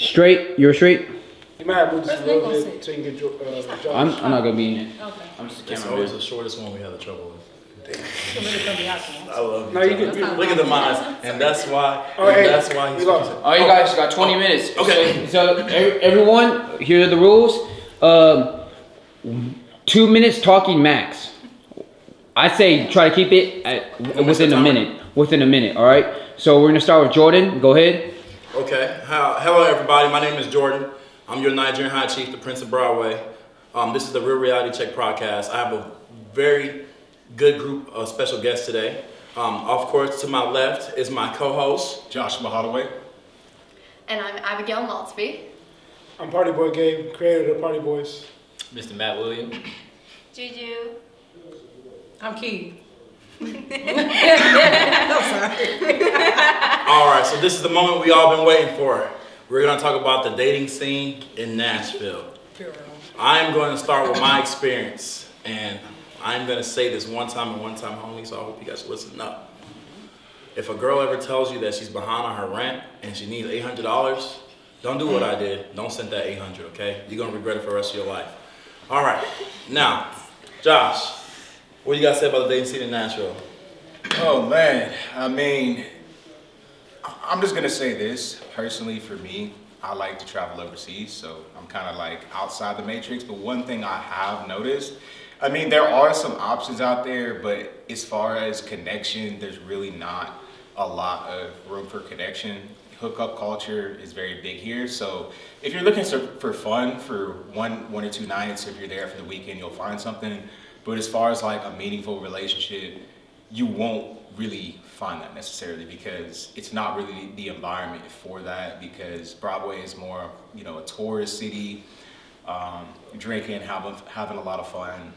Straight? You're straight? You might have moved this a little bit so you can get Josh. I'm not gonna be in it. Okay. I'm just a It's cameraman. always the shortest one we have the trouble with. So really gonna be awesome. I love you. No, you John. can- Look at the minds, and that's why. Oh, hey, that's why he's. we lost. Oh, you guys got 20 minutes. Okay. So everyone, here are the rules. 2 minutes talking max. I say try to keep it at, within a minute. Within a minute, all right? So we're gonna start with Jordan. Go ahead. Okay. Hello, everybody. My name is Jordan. I'm your Nigerian High Chief, the Prince of Broadway. This is the Real Reality Check podcast. I have a very good group of special guests today. Of course, to my left is my co-host, Joshua Holloway. And I'm Abigail Maltzby. I'm Party Boy Gabe, creator of the Party Boys. Mr. Matt Williams. Juju. I'm Key. All right, so this is the moment we all been waiting for. We're gonna talk about the dating scene in Nashville. I'm going to start with my experience, and I'm gonna say this one time and one time only, so I hope you guys listen up. If a girl ever tells you that she's behind on her rent and she needs $800, don't do what I did. Don't send that $800, okay? You're gonna regret it for the rest of your life. All right, now, Josh, what do you got to say about the dating scene in Nashville? Oh man, I mean, I'm just gonna say this. Personally, for me, I like to travel overseas, so I'm kind of like outside the matrix. But one thing I have noticed, I mean, there are some options out there, but as far as connection, there's really not a lot of room for connection. Hookup culture is very big here, so if you're looking for fun for one or two nights, if you're there for the weekend, you'll find something. But as far as like a meaningful relationship, you won't really find that necessarily because it's not really the environment for that, because Broadway is more, you know, a tourist city, drinking, having a lot of fun.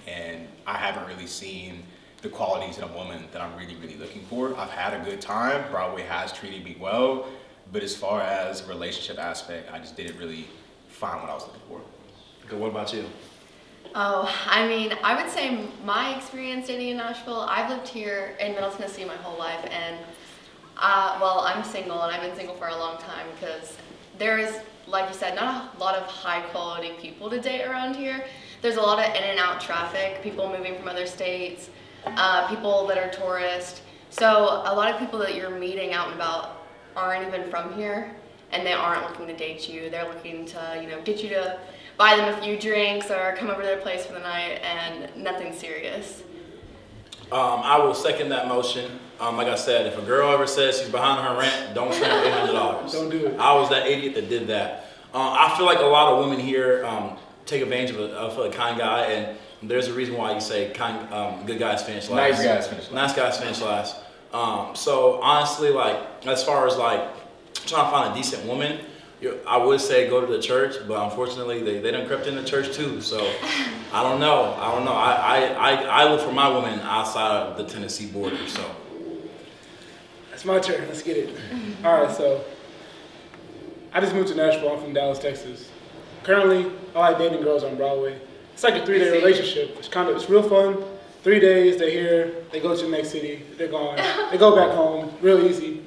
And I haven't really seen the qualities in a woman that I'm really, really looking for. I've had a good time. Broadway has treated me well, but as far as a relationship aspect, I just didn't really find what I was looking for. Okay, what about you? Oh, I mean, I would say my experience dating in Nashville, I've lived here in Middle Tennessee my whole life, and well, I'm single, and I've been single for a long time because there is, like you said, not a lot of high quality people to date around here. There's a lot of in and out traffic, people moving from other states, people that are tourists. So a lot of people that you're meeting out and about aren't even from here, and they aren't looking to date you. They're looking to, you know, get you to buy them a few drinks or come over to their place for the night, and nothing serious. I will second that motion. Like I said, if a girl ever says she's behind her rent, don't spend $800. Don't do it. I was that idiot that did that. I feel like a lot of women here take advantage of a kind guy, and there's a reason why you say good guys finish last. Nice guys finish last. Nice guys finish last. So honestly, like as far as like trying to find a decent woman, I would say go to the church, but unfortunately they done crept into church too. So I don't know. I look for my woman outside of the Tennessee border. So It's my turn. Let's get it. All right, so I just moved to Nashville. I'm from Dallas, Texas. Currently, I like dating girls on Broadway. It's like a 3-day relationship. It's real fun. 3 days, they're here. They go to the next city. They're gone. They go back home. Real easy.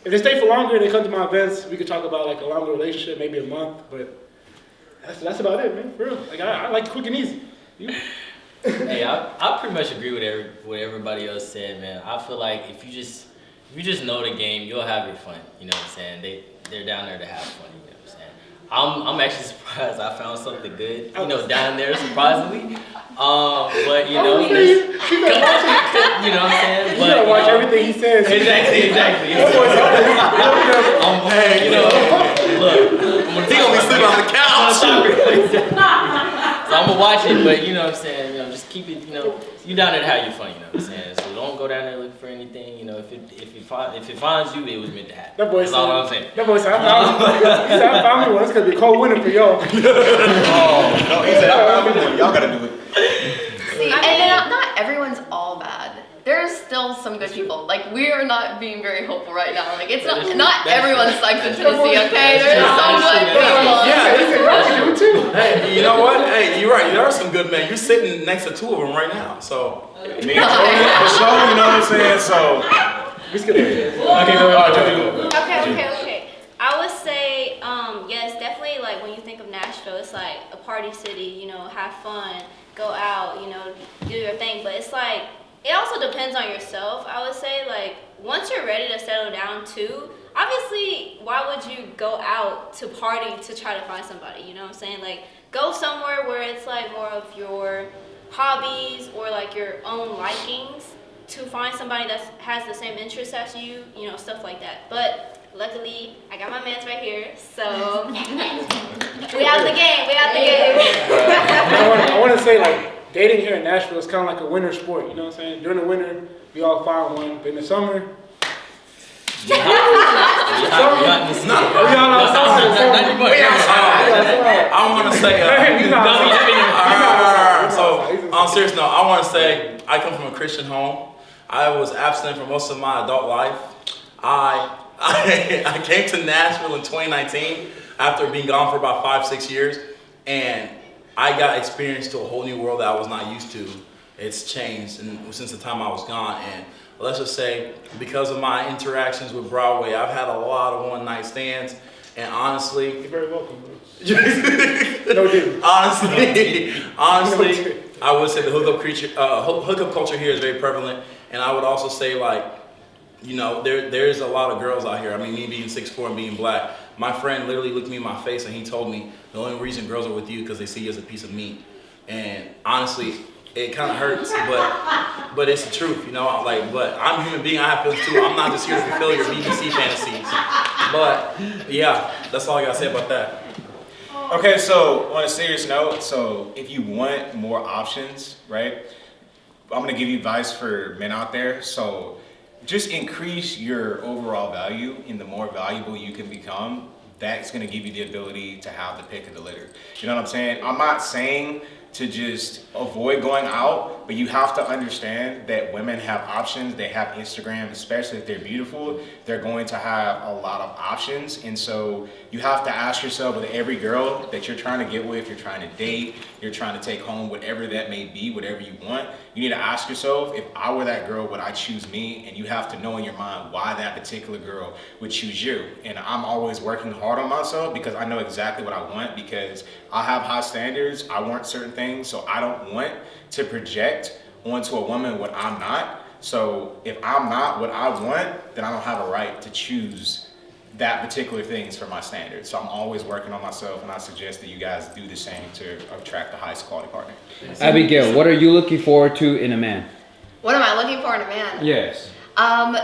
If they stay for longer, they come to my events. We could talk about like a longer relationship, maybe a month. But that's about it, man. For real. Like I like quick and easy. You? Hey, I pretty much agree with what everybody else said, man. I feel like if you just know the game, you'll have your fun. You know what I'm saying? They're down there to have fun. You know what I'm saying? I'm actually surprised I found something good. You know, down there surprisingly. But you know, you know what I'm saying? You gotta watch everything he says. Exactly. hey, You know, look, he gonna be sleeping on the couch. So I'm gonna watch it, but you know what I'm saying, you know, just keep it, you know, you down there to have your fun, you know what I'm saying? So don't go down there looking for anything, you know, if it finds you, it was meant to happen. That boy That's all I'm saying. That boy said, I found me one. It's gonna be a cold winter for y'all. Oh, no, he said, I found one. Y'all gotta do it. See, and not everyone's all bad. There's still some good people. Like, we are not being very hopeful right now. Like, it's not everyone sucks in Tennessee, okay? There's some good people. Yeah, hey, you know what? Hey, you're right. There are some good men. You're sitting next to two of them right now. So Me and Jordan, for sure, you know what I'm saying? So, We skip it. okay, go ahead. Okay. I would say like when you think of Nashville, it's like a party city, you know, have fun, go out, you know, do your thing. But it's like, it also depends on yourself, I would say. Like, once you're ready to settle down too, obviously, why would you go out to party to try to find somebody, you know what I'm saying? Like, go somewhere where it's like more of your hobbies or like your own likings to find somebody that has the same interests as you, you know, stuff like that. But luckily, I got my mans right here, so we out the game, I want to say, like, dating here in Nashville is kind of like a winter sport, you know what I'm saying? During the winter, we all find one, but in the summer, I want to say, so on a serious note, I want to say I come from a Christian home. I was abstinent for most of my adult life. I came to Nashville in 2019 after being gone for about 5-6 years, and I got experienced to a whole new world that I was not used to. It's changed since the time I was gone, and let's just say because of my interactions with Broadway, I've had a lot of one-night stands, and honestly, you're very welcome, bro. No dude. Honestly, I would say the hookup culture here is very prevalent, and I would also say, like, you know, there's a lot of girls out here. I mean, me being 6'4" and being black, my friend literally looked me in my face and he told me the only reason girls are with you because they see you as a piece of meat. And honestly, it kind of hurts, but it's the truth, you know. Like, but I'm a human being. I have feelings too. I'm not just here to fulfill your BBC fantasies. But yeah, that's all I gotta say about that. Okay, so on a serious note, so if you want more options, right? I'm gonna give you advice for men out there. So just increase your overall value, and the more valuable you can become, that's gonna give you the ability to have the pick of the litter. You know what I'm saying? I'm not saying to just avoid going out, but you have to understand that women have options. They have Instagram, especially if they're beautiful, they're going to have a lot of options. And so you have to ask yourself, with every girl that you're trying to get with, you're trying to date, you're trying to take home, whatever that may be, whatever you want, you need to ask yourself, if I were that girl, would I choose me? And you have to know in your mind why that particular girl would choose you. And I'm always working hard on myself because I know exactly what I want, because I have high standards. I want certain things, so I don't want to project onto a woman what I'm not. So if I'm not what I want, then I don't have a right to choose that particular things for my standards. So I'm always working on myself, and I suggest that you guys do the same to attract the highest quality partner. Abigail, what are you looking forward to in a man? What am I looking for in a man? Yes.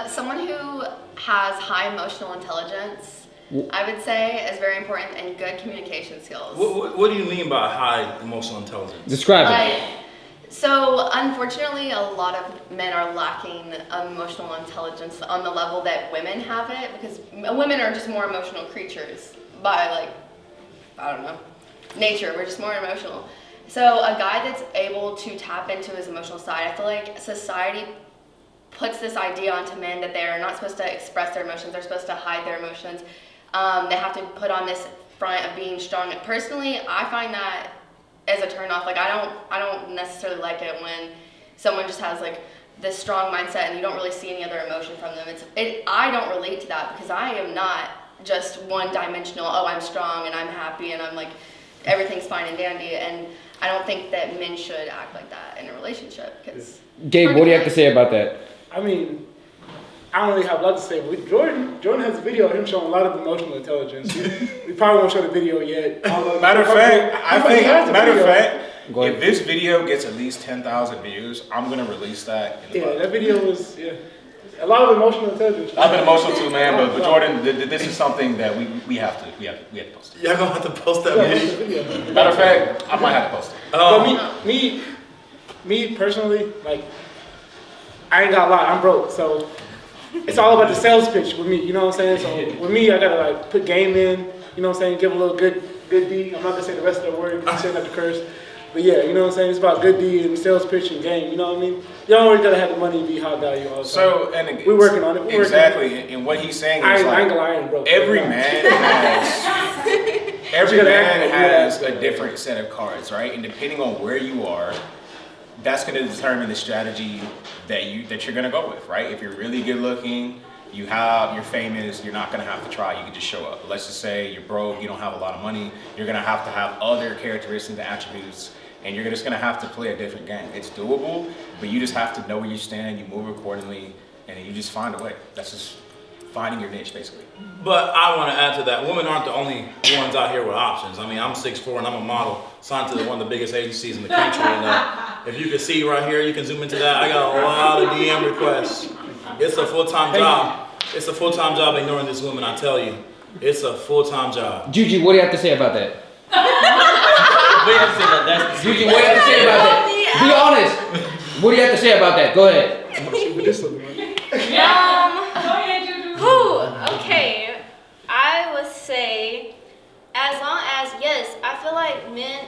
Someone who has high emotional intelligence, I would say, is very important, and good communication skills. What do you mean by high emotional intelligence? Describe it. So unfortunately, a lot of men are lacking emotional intelligence on the level that women have it, because women are just more emotional creatures by, like, I don't know, nature. We're just more emotional. So a guy that's able to tap into his emotional side, I feel like society puts this idea onto men that they're not supposed to express their emotions, they're supposed to hide their emotions. They have to put on this front of being strong. Personally, I find that as a turn off. Like, I don't necessarily like it when someone just has like this strong mindset and you don't really see any other emotion from them. I don't relate to that, because I am not just one dimensional. Oh, I'm strong and I'm happy and I'm like, everything's fine and dandy. And I don't think that men should act like that in a relationship. Gabe, what do you have to say about that? I mean, I don't really have a lot to say, but Jordan has a video of him showing a lot of emotional intelligence. We probably won't show the video yet. Matter of fact, if this video gets at least 10,000 views, I'm gonna release that. That video was a lot of emotional intelligence. I've been emotional too, man. But Jordan, this is something that we have to post. Y'all gonna have to post that video. Matter of fact, I might have to post it. But me personally, like, I ain't got a lot. I'm broke, so it's all about the sales pitch with me. You know what I'm saying? So with me, I gotta like put game in. You know what I'm saying? Give a little good D. I'm not gonna say the rest of the word. I'm saying not to curse. But yeah, you know what I'm saying? It's about good D and sales pitch and game. You know what I mean? You don't always gotta have the money and be high value all the time. So, and we're working on it. Exactly. And what he's saying is every man has a different set of cards, right? And depending on where you are, that's going to determine the strategy that you're going to go with, right? If you're really good looking, you're famous, you're not gonna have to try, you can just show up. But let's just say you're broke, you don't have a lot of money, you're gonna have to have other characteristics and attributes, and you're just gonna have to play a different game. It's doable, but you just have to know where you stand, you move accordingly, and you just find a way. That's just finding your niche, basically. But I want to add to that, women aren't the only ones out here with options. I mean, I'm 6'4" and I'm a model signed to one of the biggest agencies in the country. And if you can see right here, you can zoom into that. I got a lot of DM requests. It's a full-time job. It's a full-time job ignoring this woman, I tell you. It's a full-time job. Juju, what do you have to say about that? We have to say that. That's Juju, what do you have to say about that? Be honest. What do you have to say about that? Go ahead. Okay. I would say, as long as, yes, I feel like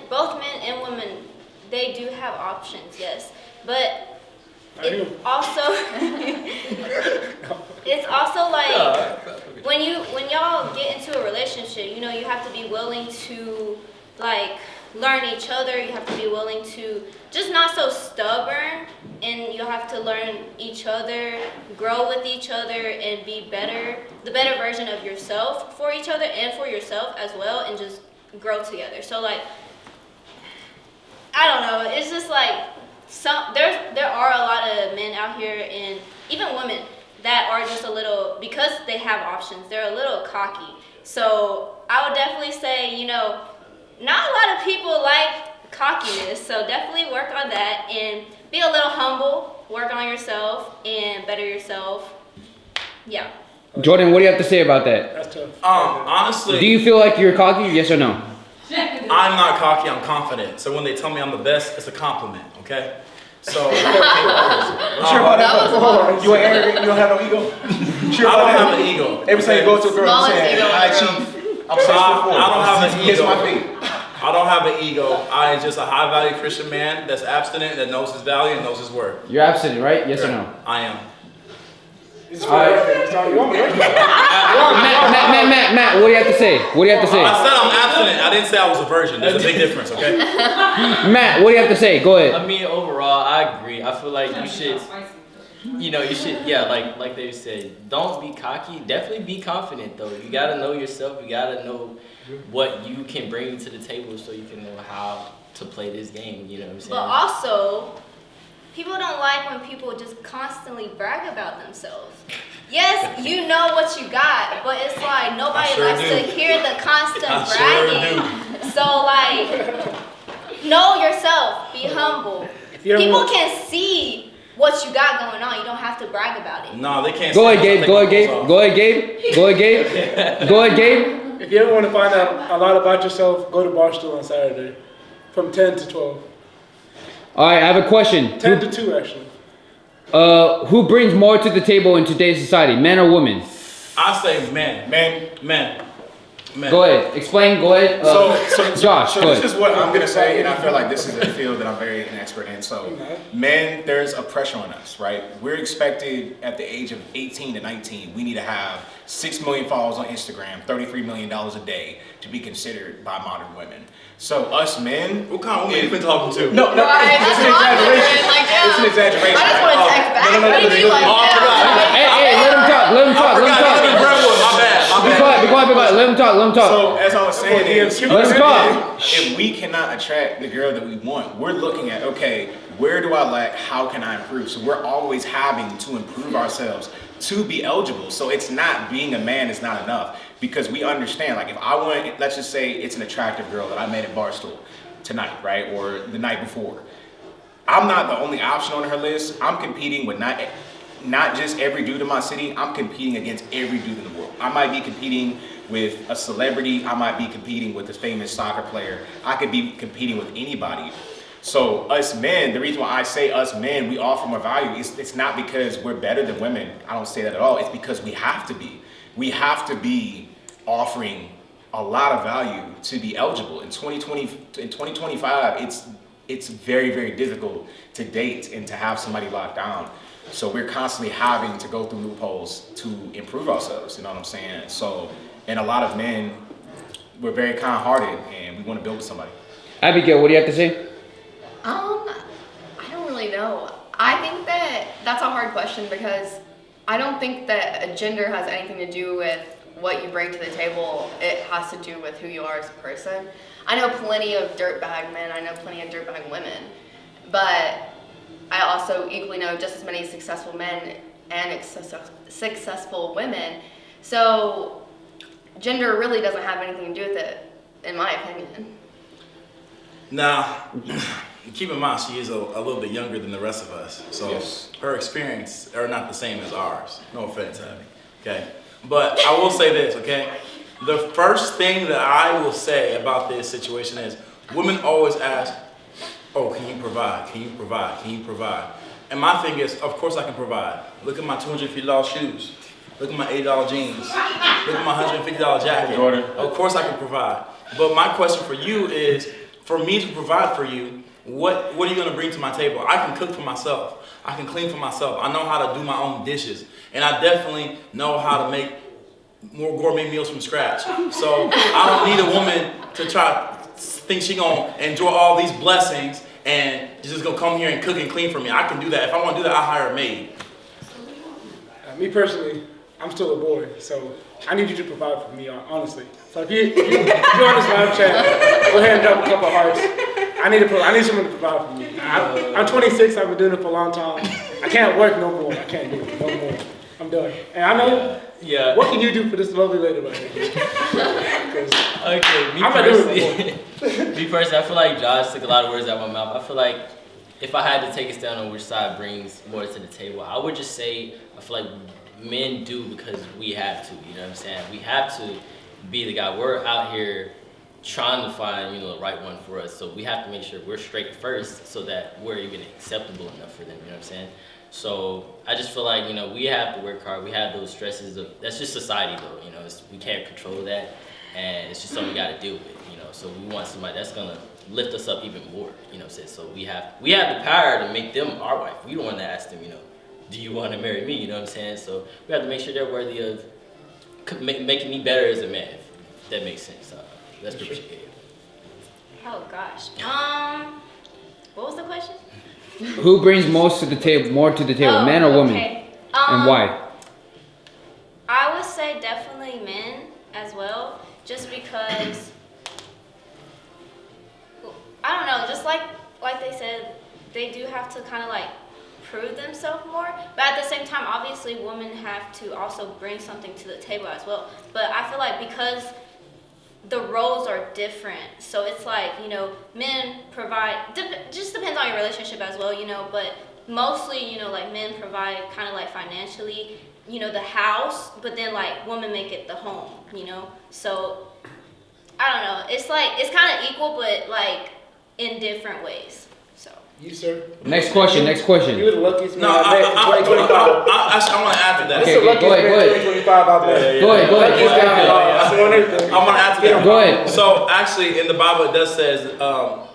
both men and women, they do have options, yes. But it's also like, when y'all get into a relationship, you know, you have to be willing to like learn each other. You have to be willing to just not so stubborn, and you'll have to learn each other, grow with each other, and be the better version of yourself for each other and for yourself as well, and just grow together. So like, I don't know, it's just like there are a lot of men out here, and even women, that are just a little, because they have options, they're a little cocky. So I would definitely say, you know, not a lot of people like cockiness, so definitely work on that and be a little humble, work on yourself and better yourself. Yeah. Jordan, what do you have to say about that? That's tough. Honestly, Do you feel like you're cocky? Yes or no? I'm not cocky, I'm confident. So when they tell me I'm the best, it's a compliment, okay? So, Sure about that? You ain't arrogant, you don't have no ego? Sure I about don't that? have an ego. Every time you go to a girl, you Smallest say, ego in hi the chief, I'm 6'4". I don't have an Kiss ego. my feet. I don't have an ego. I am just a high value Christian man that's abstinent, that knows his value and knows his worth. You're abstinent, right? Yes or no? I am. It's for the record. Sorry, you want me to write Matt, what do you have to say? What do you have to say? I said I'm abstinent. I didn't say I was a virgin. There's a big difference, okay? Matt, what do you have to say? Go ahead. I mean, overall, I agree. I feel like you should, yeah, like they said, don't be cocky. Definitely be confident, though. You gotta know yourself. You gotta know what you can bring to the table, so you can know how to play this game. You know what I'm saying? But also, people don't like when people just constantly brag about themselves. Yes, you know what you got, but it's like nobody likes to hear the constant bragging. So like, know yourself, be humble. People can see what you got going on. You don't have to brag about it. No, they can't. Go ahead, Gabe. Go ahead, Gabe. Go ahead, Gabe. Go ahead, Gabe. Go ahead, Gabe. If you ever want to find out a lot about yourself, go to Barstool on Saturday from 10 to 12. All right, I have a question. 10 to 2, actually. Who brings more to the table in today's society, men or women? I say men. Go ahead. Explain. Go ahead. Josh, So go this ahead. is what I'm gonna say, and I feel like this is a field that I'm very an expert in. So, men, there's a pressure on us, right? We're expected at the age of 18 to 19, we need to have 6 million followers on Instagram, $33 million a day to be considered by modern women. So us men, What kind of women you been talking to? no, Right, it's that's an what I'm exaggeration. doing, like, yeah. It's an exaggeration. I just want to right? text back. No, What do you mean, like, Oh, I forgot. Hey, let him talk. Let him I talk. Let him forgot. You live in talk. Brentwood. My bad. Be quiet. Be quiet. Be quiet. Let him talk. Let him talk. So as I was saying, is, Let him talk. if we cannot attract the girl that we want, we're looking at, okay, where do I lack? How can I improve? So we're always having to improve ourselves to be eligible. So it's not, being a man is not enough, because we understand, like if I want, let's just say it's an attractive girl that I met at Barstool tonight, right? Or the night before. I'm not the only option on her list. I'm competing with not just every dude in my city, I'm competing against every dude in the world. I might be competing with a celebrity, I might be competing with a famous soccer player, I could be competing with anybody. So us men, the reason why I say us men, we offer more value, it's not because we're better than women. I don't say that at all. It's because we have to be. We have to be offering a lot of value to be eligible. In 2025, it's very, very difficult to date and to have somebody locked down. So we're constantly having to go through loopholes to improve ourselves, you know what I'm saying? So, and a lot of men, we're very kind-hearted and we want to build with somebody. Abigail, what do you have to say? I don't really know. I think that that's a hard question because I don't think that a gender has anything to do with what you bring to the table. It has to do with who you are as a person. I know plenty of dirtbag men. I know plenty of dirtbag women. But I also equally know just as many successful men and successful women. So gender really doesn't have anything to do with it, in my opinion. Now, keep in mind, she is a little bit younger than the rest of us. So Yes. her experience are not the same as ours. No offense, Abby. Okay? But I will say this, okay? The first thing that I will say about this situation is women always ask, oh, can you provide? Can you provide? Can you provide? And my thing is, of course I can provide. Look at my $250 shoes. Look at my $80 jeans. Look at my $150 jacket. Jordan. Of course I can provide. But my question for you is, for me to provide for you, what are you gonna bring to my table? I can cook for myself. I can clean for myself. I know how to do my own dishes. And I definitely know how to make more gourmet meals from scratch. So I don't need a woman to try to think she gonna enjoy all these blessings and she's just gonna come here and cook and clean for me. I can do that. If I wanna do that, I hire a maid. Me personally, I'm still a boy, so I need you to provide for me, honestly. So if you're on this live chat, go ahead and drop a couple hearts. I need someone to provide for me. I'm 26. I've been doing it for a long time. I can't work no more. I can't do it no more. I'm done. And I know. Yeah. What can you do for this lovely lady right here? 'Cause Okay, me I'm not doing personally, me personally, I feel like Josh took a lot of words out of my mouth. I feel like if I had to take a stand on which side brings more to the table, I would just say I feel like men do because we have to. You know what I'm saying? We have to be the guy. We're out here trying to find, the right one for us. So we have to make sure we're straight first, so that we're even acceptable enough for them. You know what I'm saying? So I just feel like we have to work hard. We have those stresses of that's just society though. We can't control that, and it's just something we got to deal with. So we want somebody that's gonna lift us up even more. You know what I'm saying? So we have the power to make them our wife. We don't want to ask them, do you want to marry me? You know what I'm saying? So we have to make sure they're worthy of making me better as a man. If that makes sense. That's pretty much it. Oh gosh. What was the question? Who brings more to the table, man or woman? Okay. And why? I would say definitely men as well, just because I don't know, just like they said, they do have to kind of like prove themselves more. But at the same time, obviously, women have to also bring something to the table as well. But I feel like because the roles are different, so it's like men provide. Just depends on your relationship as well, But mostly, like men provide kind of like financially, the house, but then like women make it the home, So I don't know. It's like it's kind of equal, but like in different ways. So you, sir. Next question. You're the luckiest man No, I met in 2025. I want to add to that. Okay, This is the luckiest go ahead, man go in ahead. 2025 out there. Go ahead. Luckiest guy. On everything. I want to add to that. Go ahead. So actually, in the Bible, it does says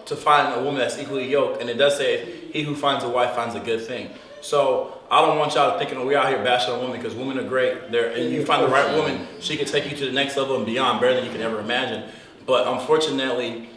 to find a woman that's equally yoked, and it does say, "He who finds a wife finds a good thing." So I don't want y'all thinking we're out here bashing on women, because women are great. And you find the right woman, she can take you to the next level and beyond, better than you can ever imagine. But unfortunately,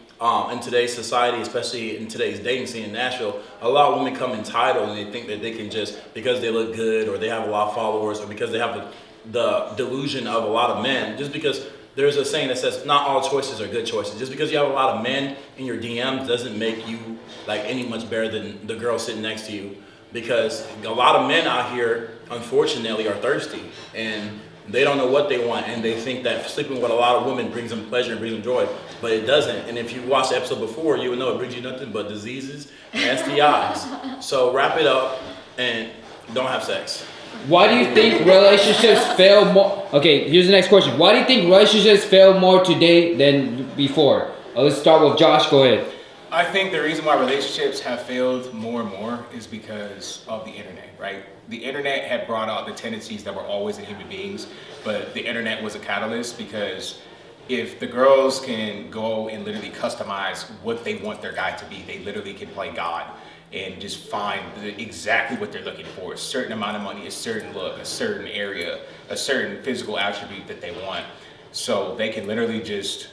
in today's society, especially in today's dating scene in Nashville, a lot of women come entitled and they think that they can just, because they look good or they have a lot of followers or because they have the delusion of a lot of men, just because there's a saying that says not all choices are good choices. Just because you have a lot of men in your DMs doesn't make you like any much better than the girl sitting next to you, because a lot of men out here, unfortunately, are thirsty and they don't know what they want, and they think that sleeping with a lot of women brings them pleasure and brings them joy, but it doesn't. And if you watched the episode before, you would know it brings you nothing but diseases and STIs. So wrap it up and don't have sex. Why do you think relationships fail more? Okay, here's the next question. Why do you think relationships fail more today than before? Let's start with Josh. Go ahead. I think the reason why relationships have failed more and more is because of the internet, right? The internet had brought out the tendencies that were always in human beings, but the internet was a catalyst, because if the girls can go and literally customize what they want their guy to be, they literally can play God and just find exactly what they're looking for, a certain amount of money, a certain look, a certain area, a certain physical attribute that they want. So they can literally just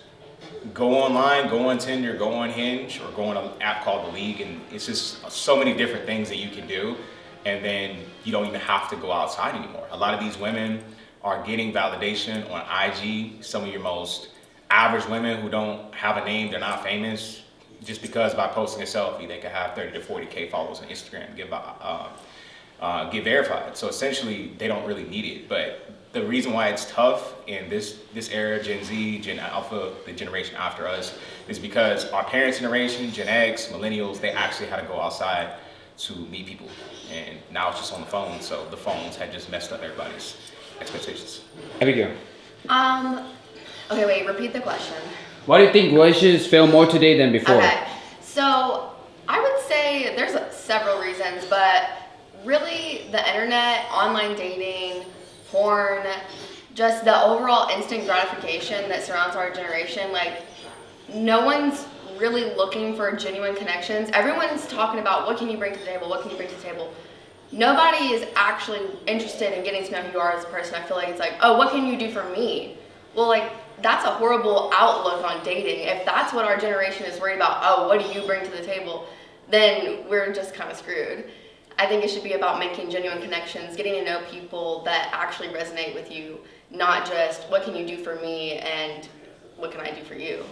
go online, go on Tinder, go on Hinge, or go on an app called The League, and it's just so many different things that you can do. and then you don't even have to go outside anymore. A lot of these women are getting validation on IG. Some of your most average women who don't have a name, they're not famous, just because by posting a selfie, they could have 30 to 40K followers on Instagram, get verified. So essentially, they don't really need it. But the reason why it's tough in this era, Gen Z, Gen Alpha, the generation after us, is because our parents' generation, Gen X, millennials, they actually had to go outside to meet people. And now it's just on the phone. So the phones had just messed up everybody's expectations. Abigail, Okay, wait, repeat the question. why do you think relationships fail more today than before? Okay, so I would say there's several reasons, but really the internet, online dating, porn, just the overall instant gratification that surrounds our generation, like no one's really looking for genuine connections. Everyone's talking about what can you bring to the table, what can you bring to the table. Nobody is actually interested in getting to know who you are as a person. I feel like it's like, oh, what can you do for me? Well, like, that's a horrible outlook on dating. If that's what our generation is worried about, oh, what do you bring to the table, then we're just kind of screwed. I think it should be about making genuine connections, getting to know people that actually resonate with you, not just what can you do for me and what can I do for you.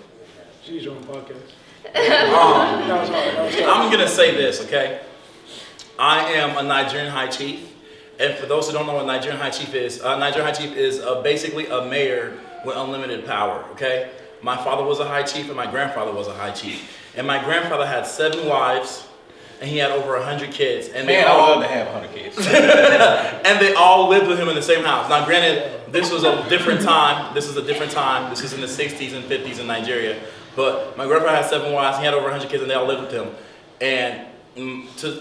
She's your own podcast. That was hard. I'm gonna say this, okay? I am a Nigerian High Chief, and for those who don't know what Nigerian High Chief is basically a mayor with unlimited power, okay? My father was a High Chief and my grandfather was a High Chief. And my grandfather had 7 wives and he had over 100 kids. And Man, I would love to have 100 kids. and they all lived with him in the same house. Now granted, this was a different time. This is a different time. This is in the 60s and 50s in Nigeria. But my grandfather had 7 wives, he had over 100 kids and they all lived with him. And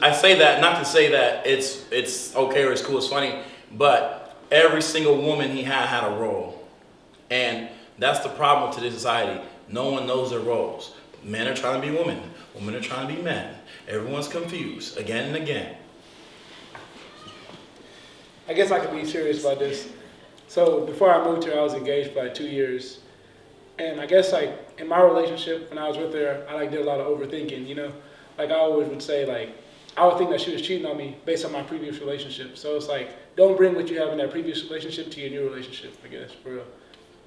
I say that, not to say that it's okay or it's cool, it's funny, but every single woman he had a role. And that's the problem with today's society. No one knows their roles. Men are trying to be women. Women are trying to be men. Everyone's confused again and again. I guess I could be serious about this. So before I moved here, I was engaged for like 2 years. And I guess like in my relationship, when I was with her, I like did a lot of overthinking, you know? Like I always would say like, I would think that she was cheating on me based on my previous relationship. So it's like, don't bring what you have in that previous relationship to your new relationship, I guess, for real.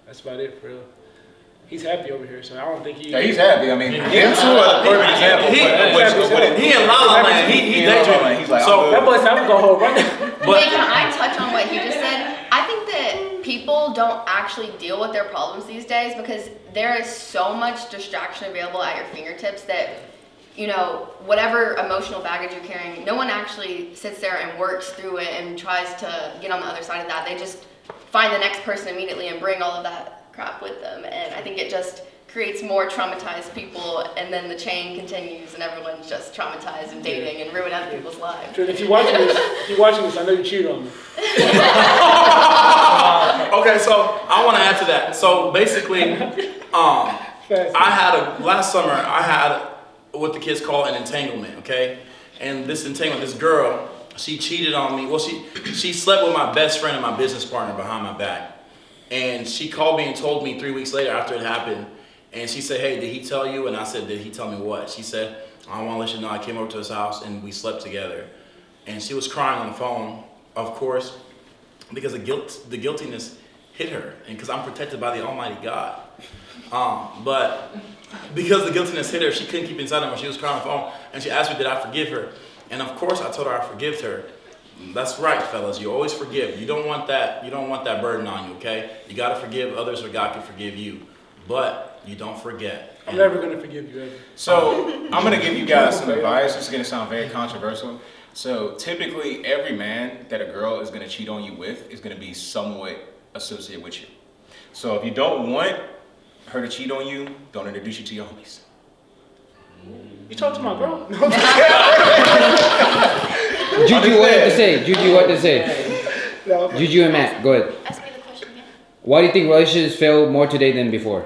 That's about it, for real. He's happy over here, so I don't think he... Yeah, he's happy. I mean, him too are the perfect example. He in La La Land. He daydreaming. He's like, so that boy's I'm gonna go home right now. Wait, can I touch on what he just said? I think that people don't actually deal with their problems these days because there is so much distraction available at your fingertips that, you know, whatever emotional baggage you're carrying, no one actually sits there and works through it and tries to get on the other side of that. They just find the next person immediately and bring all of that crap with them, and I think it just creates more traumatized people, and then the chain continues, and everyone's just traumatized and dating and ruin other people's lives. If you're watching this, I know you cheated on me. okay, so I want to add to that. So basically, last summer I had what the kids call an entanglement. Okay, and this entanglement, this girl, she cheated on me. Well, she slept with my best friend and my business partner behind my back. And she called me and told me 3 weeks later after it happened. And she said, hey, did he tell you? And I said, did he tell me what? She said, I want to let you know I came over to his house and we slept together. And she was crying on the phone, of course, because the guiltiness hit her. And because I'm protected by the Almighty God. But because the guiltiness hit her, she couldn't keep it inside her when she was crying on the phone. And she asked me, did I forgive her? And of course I told her I forgave her. That's right, fellas. You always forgive. You don't want that burden on you, okay? You gotta forgive others or God can forgive you. But you don't forget. I'm never gonna forgive you ever. So I'm gonna give you guys some advice. It's gonna sound very controversial. So typically every man that a girl is gonna cheat on you with is gonna be somewhat associated with you. So if you don't want her to cheat on you, don't introduce you to your homies. You talk to my girl? Juju, what to say? Juju, what to say? No. Juju and Matt, go ahead. Ask me the question again. Why do you think relationships fail more today than before?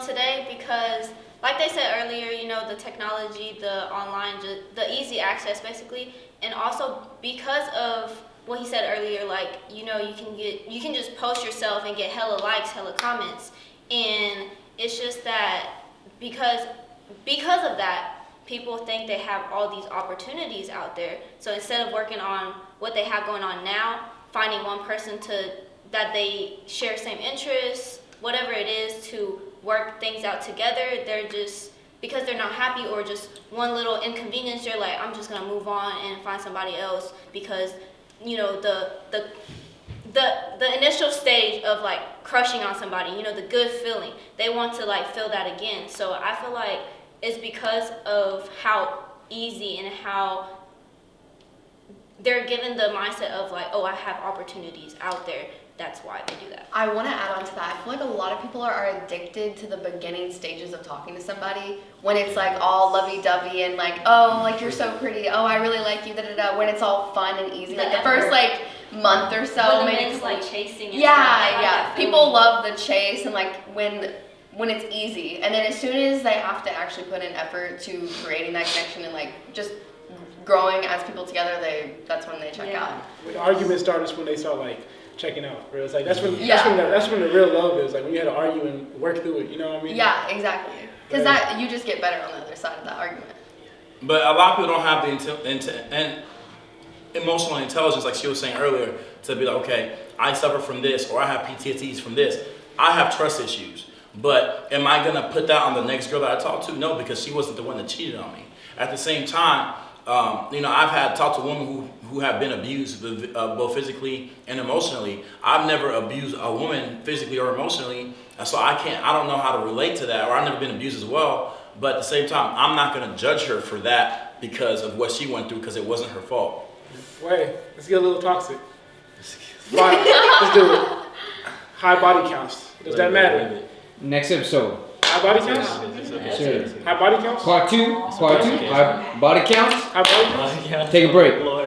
Today because, like they said earlier, you know, the technology, the online, the easy access basically, and also because of what he said earlier, like, you know, you can just post yourself and get hella likes, hella comments, and it's just that because of that, people think they have all these opportunities out there. So instead of working on what they have going on now, finding one person that they share same interests, whatever it is, to work things out together, they're just, because they're not happy or just one little inconvenience, they're like, I'm just gonna move on and find somebody else because, you know, the initial stage of like crushing on somebody, you know, the good feeling, they want to like feel that again. So I feel like it's because of how easy and how they're given the mindset of like, oh, I have opportunities out there. That's why they do that. I want to add on to that. I feel like a lot of people are addicted to the beginning stages of talking to somebody when it's like all lovey-dovey and like, oh, like you're so pretty. Oh, I really like you. Da da da. When it's all fun and easy, like the first like month or so, When the maybe men's like chasing. And yeah, stuff, yeah. People love the chase and like when it's easy, and then as soon as they have to actually put in effort to creating that connection and like just growing as people together, that's when they check out. When the argument starts when they start like checking out. Bro. It's like that's when Yeah. that's when the real love is. Like when you had to argue and work through it. You know what I mean? Yeah, exactly. Because that you just get better on the other side of that argument. But a lot of people don't have the emotional intelligence, like she was saying earlier, to be like, okay, I suffer from this, or I have PTSDs from this. I have trust issues. But am I gonna put that on the next girl that I talk to? No, because she wasn't the one that cheated on me. At the same time, you know, I've talked to women who have been abused both physically and emotionally. I've never abused a woman physically or emotionally, and so I don't know how to relate to that, or I've never been abused as well. But at the same time, I'm not gonna judge her for that because of what she went through, because it wasn't her fault. Wait, let's get a little toxic. Let's do it. High body counts. Does that matter? Next episode. High body counts? Sure. High body counts? Part two. Body counts. High body counts? Take a break.